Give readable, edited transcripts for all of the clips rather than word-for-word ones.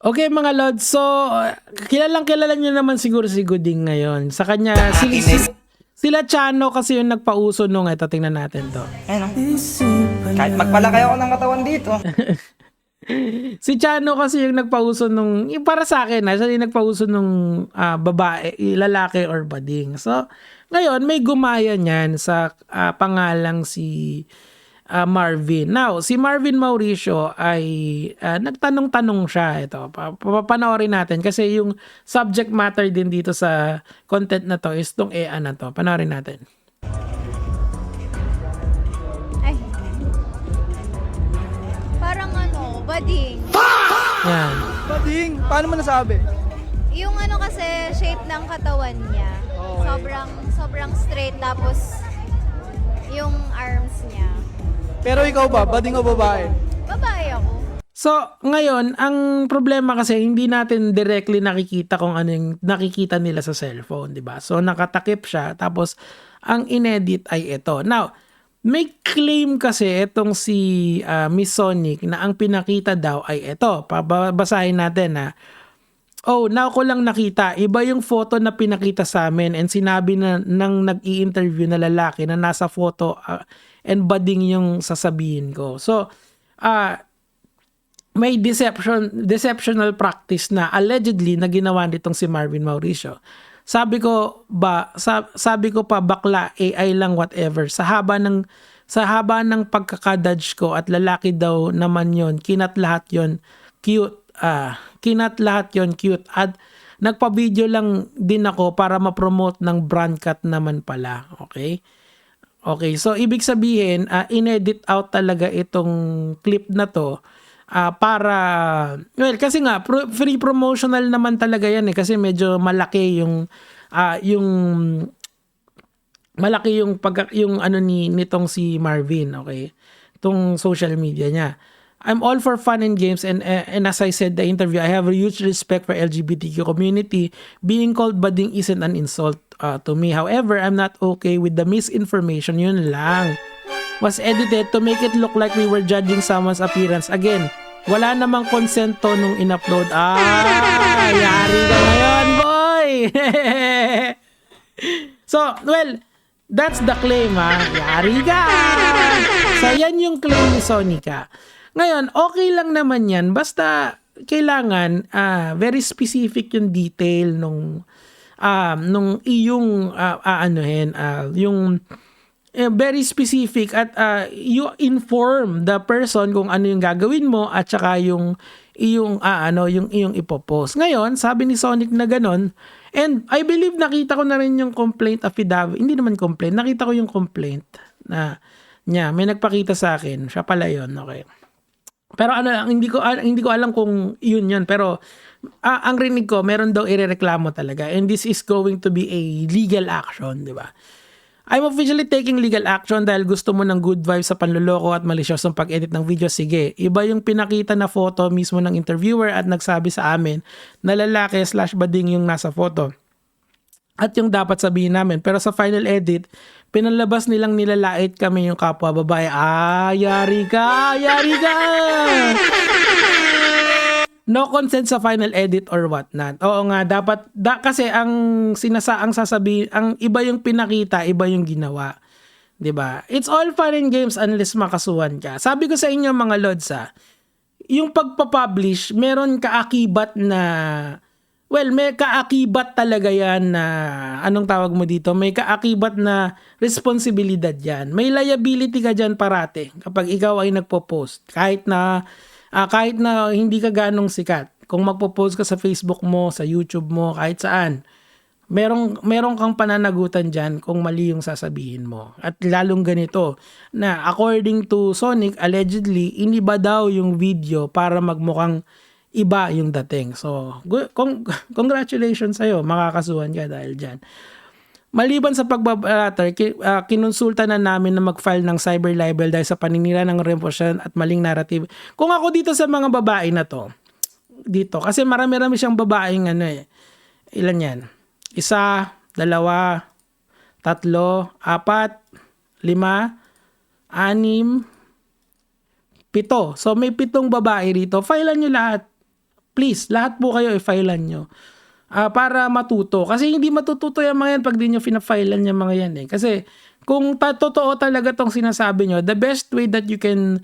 Okay mga lods, so kilalang kilala niyo naman siguro si Gooding ngayon. Sa kanya, sila Chano kasi yung nagpauso nung, ito tingnan natin to. Ano? Kahit magpalaki ako ng katawan dito. Si Chano kasi yung nagpauso nung, yung para sa akin, siya yung nagpauso nung babae, lalaki or bading. So, ngayon may gumaya niyan sa pangalang si Marvin. Now, si Marvin Mauricio ay nagtanong-tanong siya. Ito, papanoorin natin kasi yung subject matter din dito sa content na to is tong EA na to. Panoorin natin. Ay. Parang ano, bading. Yan. Bading, paano mo nasabi? Yung ano kasi, shape ng katawan niya. Okay. Sobrang straight. Tapos, yung arms niya. Pero ikaw ba, bading o babae? Babae ako. So, ngayon, ang problema kasi hindi natin directly nakikita kung ano yung nakikita nila sa cellphone, di ba? So, nakatakip siya, tapos ang inedit ay ito. Now, may claim kasi itong si Miss Sonic na ang pinakita daw ay ito. Basahin natin na, oh, now ko lang nakita, iba yung photo na pinakita sa amin and sinabi na ng nag-i-interview na lalaki na nasa photo and bading yung sasabihin ko. So, may deceptional practice na allegedly na ginawa nitong si Marvin Mauricio. Sabi ko pa bakla, AI lang, whatever. Sa haba ng pagkakadudge ko at lalaki daw naman yon, kinat lahat yon cute. At nagpa-video lang din ako para ma-promote ng brand cut naman pala. Okay, so ibig sabihin, inedit out talaga itong clip na to para, well, kasi nga, free promotional naman talaga yan kasi medyo malaki yung ano nitong si Marvin, okay? Itong social media niya. I'm all for fun and games and as I said the interview, I have a huge respect for LGBTQ community. Being called bading isn't an insult to me. However, I'm not okay with the misinformation. Yun lang. Was edited to make it look like we were judging someone's appearance. Again, wala namang consent to nung in-upload. Yari ka ngayon, boy! So, well, that's the claim, Yari ka! So, yan yung claim ni Sonica. Ngayon, okay lang naman yan. Basta, kailangan, very specific yung detail nung iyong, yung very specific at you inform the person kung ano yung gagawin mo at saka yung iyong ipopost. Ngayon, sabi ni Sonic na ganon, and I believe nakita ko na rin yung complaint affidavit. Hindi naman complaint, nakita ko yung complaint na niya, may nagpakita sa akin. Siya pala yun, okay. Pero hindi ko alam kung yun, pero ang rinig ko, meron daw irereklamo talaga, and this is going to be a legal action, di ba? I'm officially taking legal action dahil gusto mo ng good vibes sa panloloko at malisyosong pag-edit ng video. Sige, iba yung pinakita na photo mismo ng interviewer at nagsabi sa amin na lalaki / bading yung nasa photo. At yung dapat sabihin namin. Pero sa final edit, pinalabas nilang nilalait kami yung kapwa babae. Yari ka! Yari ka! No consent sa final edit or whatnot. Oo nga, dapat, kasi ang sasabihin, ang iba yung pinakita, iba yung ginawa. 'Di ba? It's all fun and games unless makasuhan ka. Sabi ko sa inyo mga lods, yung pagpapublish, meron kaakibat na, well, may kaakibat talaga yan na, anong tawag mo dito? May kaakibat na responsibilidad yan. May liability ka dyan parate kapag ikaw ay nagpo-post. Kahit na hindi ka ganong sikat. Kung magpo-post ka sa Facebook mo, sa YouTube mo, kahit saan, merong kang pananagutan dyan kung mali yung sasabihin mo. At lalong ganito, na according to Sonic, allegedly, iniba daw yung video para magmukhang iba yung dating. So, congratulations sa'yo, makakasuhan ka dahil dyan. Maliban sa pagbabalater, kinonsulta na namin na mag-file ng cyber libel dahil sa paninira ng reputasyon at maling narrative. Kung ako dito sa mga babae na to, dito, kasi marami-rami siyang babaeng ilan yan? 1, 2, 3, 4, 5, 6, 7. So may 7 babae rito. Filean nyo lahat. please, lahat po kayo i-filean nyo. Para matuto. Kasi hindi matututo yung mga yan pag di nyo fina-filean yung mga yan eh. Kasi kung totoo talaga tong sinasabi nyo, the best way that you can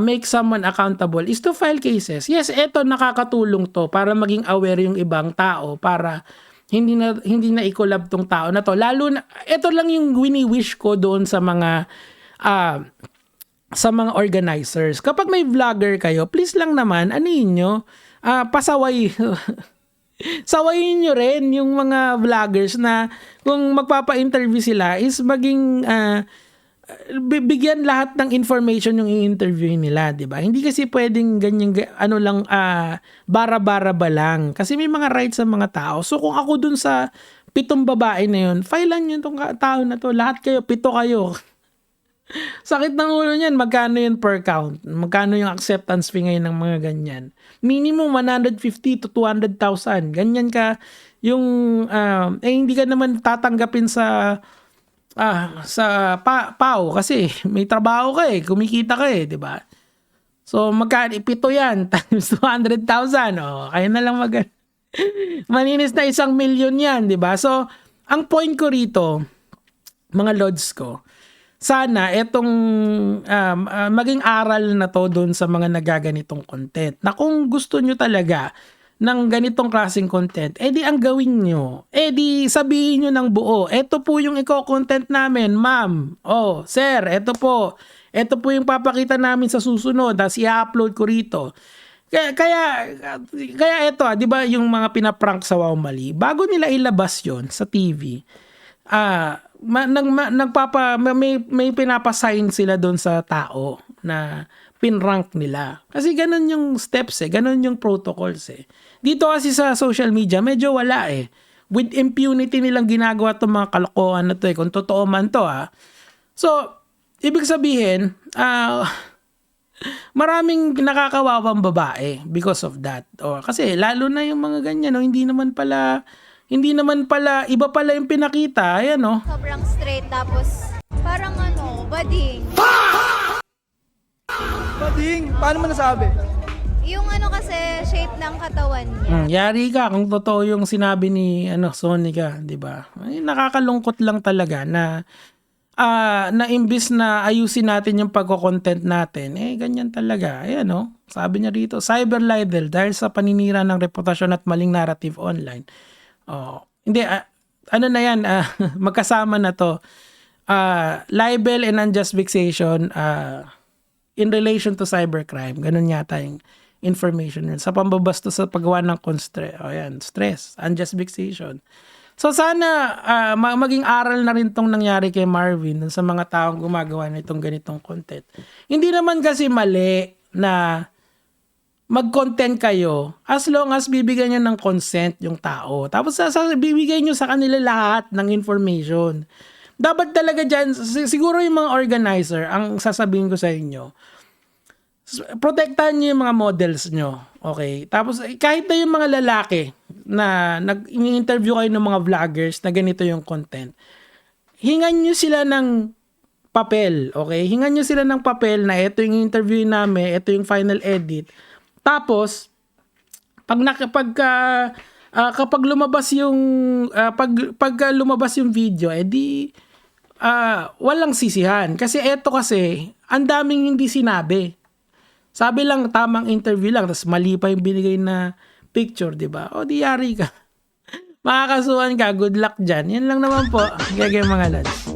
make someone accountable is to file cases. Yes, eto nakakatulong to para maging aware yung ibang tao para hindi na i-collab tong tao na to. Lalo na, eto lang yung wini-wish ko doon sa mga organizers. Kapag may vlogger kayo, please lang naman, nyo, pasaway. Sawayin nyo rin yung mga vloggers na kung magpapa-interview sila is maging bigyan lahat ng information yung i-interview nila, 'di ba? Hindi kasi pwedeng ganyan bara-bara ba lang kasi may mga rights sa mga tao. So kung ako dun sa 7 babae na yun, filean nyo tong tao na to, lahat kayo, 7 kayo. Sakit ng ulo niyan, magkano yun per count? Magkano yung acceptance fee ngayon ng mga ganyan? Minimum 150 to 200,000. Ganyan ka yung hindi ka naman tatanggapin sa PAO kasi may trabaho ka kumikita ka 'di ba? So magkano 7 yan times 200,000. Kaya na lang maninis na 1 million yan, 'di ba? So ang point ko rito, mga lods ko, sana etong maging aral na to doon sa mga nagaganitong content. Na kung gusto nyo talaga ng ganitong klaseng content, di ang gawin nyo. Di sabihin nyo ng buo, eto po yung content namin, ma'am. Sir, eto po yung papakita namin sa susunod, tas i-upload ko rito. Kaya eto, di ba yung mga pinaprank sa Wow Mali, bago nila ilabas yon sa TV, may pinapasign sila doon sa tao na pinrank nila. Kasi ganun yung steps ganun yung protocols Dito kasi sa social media, medyo wala With impunity nilang ginagawa itong mga kalokohan na to kung totoo man to So, ibig sabihin, maraming nakakawawang babae because of that. Kasi lalo na yung mga ganyan, hindi naman pala, iba pala yung pinakita, ayan Sobrang straight, tapos parang bading. Bading, paano mo nasabi? Yung kasi, shape ng katawan niya. Yari ka kung totoo yung sinabi ni Sonica, 'di ba? Nakakalungkot lang talaga na imbis na ayusin natin yung pagko-content natin, ganyan talaga. Ayan sabi niya dito, cyber libel dahil sa paninira ng reputasyon at maling narrative online. Hindi, na yan, magkasama na to. Libel and unjust vexation in relation to cybercrime. Ganun yata yung information yun. Sa pambabasto sa paggawa ng stress, unjust vexation. So sana maging aral na rin tong nangyari kay Marvin sa mga taong gumagawa nitong ganitong content. Hindi naman kasi mali na mag-content kayo as long as bibigyan nyo ng consent yung tao. Tapos bibigyan nyo sa kanila lahat ng information. Dapat talaga dyan, siguro yung mga organizer, ang sasabihin ko sa inyo, protektahan nyo yung mga models nyo. Okay? Tapos kahit na yung mga lalaki na nag-interview kayo ng mga vloggers na ganito yung content, hingan nyo sila ng papel. Okay? Hingan nyo sila ng papel na ito yung interview namin, ito yung final edit. Tapos, kapag lumabas yung lumabas yung video, walang sisihan. Kasi ang daming hindi sinabi. Sabi lang, tamang interview lang, tapos mali pa yung binigay na picture, di ba? Di yari ka. Makakasuhan ka, good luck dyan. Yan lang naman po. Gagawin mga lads.